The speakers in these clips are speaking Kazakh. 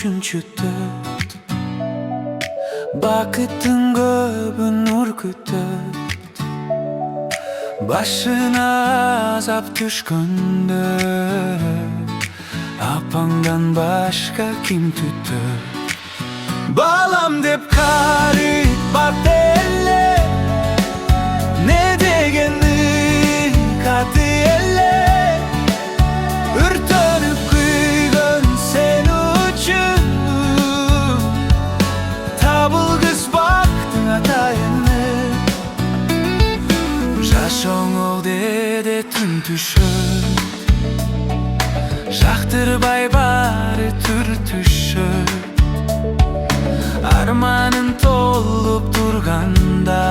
üçüncü Bakıttın köpün ürkütüp Başına azap düşkünde Apаңdan başka kim tuttu? Balam dep kari baktı elle Ne degeni katı elle Ürtönüp kıygın sen üçün Tabıl kız baktın atayını Жашоңол деде түн түшөт Жактырбай баары түр түшөт Armanın толуп турганда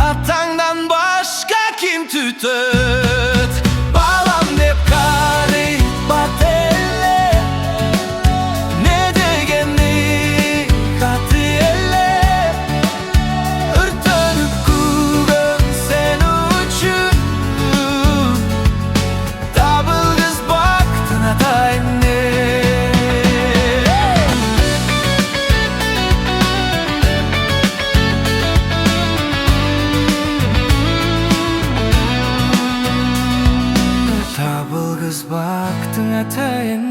Атаңдан башка ким түтөт Балам деп карыйт бат эле Не дегенди каты эле Өртөнүп күгөн сен үчүн Табыл кыз бактың атайын Табыл кыз бактың атайын